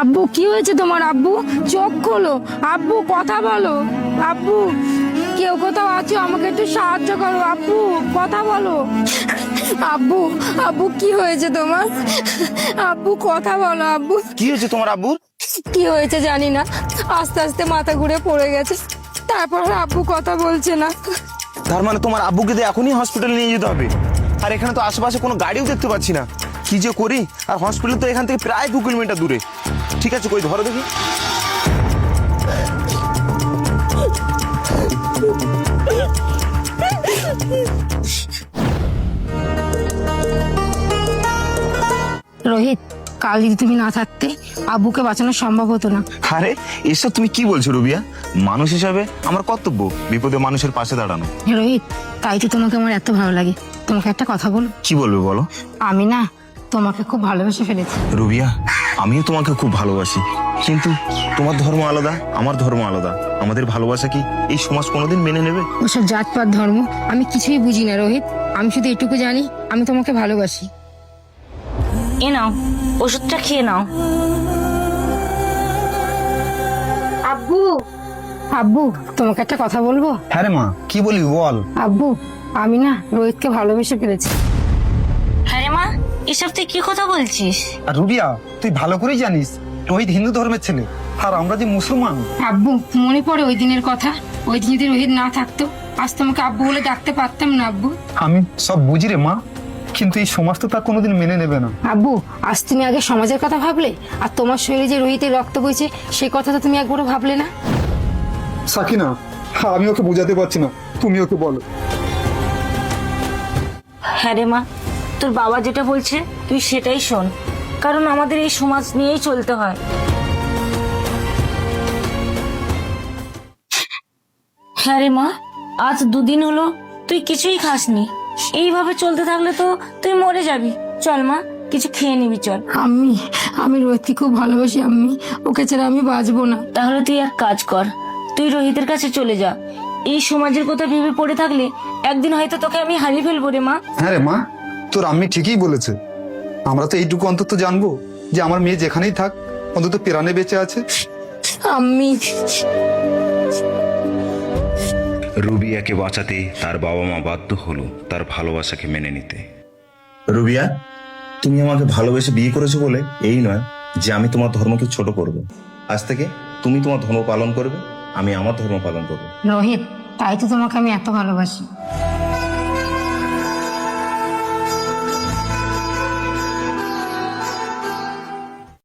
আব্বু কি হয়েছে তোমার? আব্বু চোখ খোলো, আব্বু কথা বলো। আব্বু কেউ কোথাও আছো? আমাকে একটু সাহায্য করো আব্বু, কথা বলো। আব্বু, আব্বু কি হয়েছে তোমার? আব্বু কথা বলো আব্বু। কি হয়েছে তোমার আব্বুর? কি হয়েছে জানি না, আস্তে আস্তে মাথা ঘুরে পড়ে গেছে, তারপর আর আব্বু কথা বলছে না। তার মানে তোমার আব্বুকে তো এখনই হসপিটালে নিয়ে যেতে হবে। আর এখানে তো আশেপাশে কোনো গাড়িও দেখতে পাচ্ছি না, কি যে করি। আর হসপিটাল তো এখান থেকে প্রায় 2 কিলোমিটার দূরে। ঠিক আছে, কই ধরো দেখি। রোহিত, কাল যদি তুমি না থাকতে আব্বুকে বাঁচানো সম্ভব হতো না। আরে এসব তুমি কি বলছো রুবিয়া? মানুষ হিসাবে আমার কর্তব্য বিপদে মানুষের পাশে দাঁড়ানো। রোহিত, তাই তো তোমাকে আমার এত ভালো লাগে। তোমাকে একটা কথা বল। কি বলবে বলো। আমি না তোমাকে খুব ভালোবেসে ফেলেছি। রুবিয়া, আমিও তোমাকে খুব ভালোবাসি, কিন্তু তোমার ধর্ম আলাদা, আমার ধর্ম আলাদা। আমাদের ভালোবাসা কি এই সমাজ কোনোদিন মেনে নেবে? ওসব জাতপাত ধর্ম আমি কিছুই বুঝি না রোহিত। আমি শুধু এটুকু জানি, আমি তোমাকে ভালোবাসি। এ নাও, ওষুধটা খেয়ে নাও। আব্বু, আব্বু তোমাকে একটা কথা বলবো। হ্যাঁ রে মা, কি বলি বল। আব্বু, আমি না রোহিতকে ভালোবেসে ফেলেছি। হ্যাঁ রে মা, এসব তুই কি কথা বলছিস? আর রুবিয়া, তুই ভালো করেই জানিস রোহিত হিন্দু ধর্মের ছেলে, আর আমরা যে মুসলমান। আব্বু, মনে পড়ে ওই দিনের কথা? ওই দিন যদি রোহিত না থাকতো, আজ তোমাকে আব্বু বলে ডাকতে পারতাম না আব্বু। আমি সব বুঝি রে মা, কিন্তু এই সমাজ তো তা কোনোদিন মেনে নেবে না। আব্বু, আজ তুমি আগে সমাজের কথা ভাবলে, আর তোমার শরীরে যে রোহিতের রক্ত বইছে সেই কথা তো তুমি একবারও ভাবলে না। সাকিনা, আমি ওকে বোঝাতে পারছি না, তুমি ওকে বলো। হ্যাঁ রে মা, তোর বাবা যেটা বলছে তুই সেটাই শোন, কারণ আমাদের এই সমাজ নিয়েই চলতে হয়। হ্যাঁ রে মা, আজ 2 দিন হলো তুই কিছুই খাসনি। এইভাবে চলতে থাকলে তো তুই মরে যাবি। চল মা, কিছু খেয়ে নিবি চল। আমি রোহিতকে খুব ভালোবাসি আম্মি, ওকে ছাড়া আমি বাঁচবো না। তাহলে তুই এক কাজ কর, তুই রোহিতের কাছে চলে যা। এই সমাজের কথা ভেবে পড়ে থাকলে একদিন হয়তো তোকে আমি হারিয়ে ফেলবো রে মা। হ্যাঁ রে মা, তোর আম্মি ঠিকই বলেছে। আমরা তো এইটুকু অন্তত জানবো যে আমার মেয়ে যেখানেই থাক অন্তত প্রাণে বেঁচে আছে। আম্মি, রুবিয়াকে বাঁচাতে তার বাবা মা বাধ্য হলো তার ভালোবাসাকে মেনে নিতে। রুবিয়া, তুমি আমাকে ভালোবেসে বিয়ে করেছো বলে এই নয় যে আমি তোমার ধর্মকে ছোট করব। আজ থেকে তুমি তোমার ধর্ম পালন করবে, আমি আমার ধর্ম পালন করবো। রোহিত, তাই তো তোমাকে আমি এত ভালোবাসি।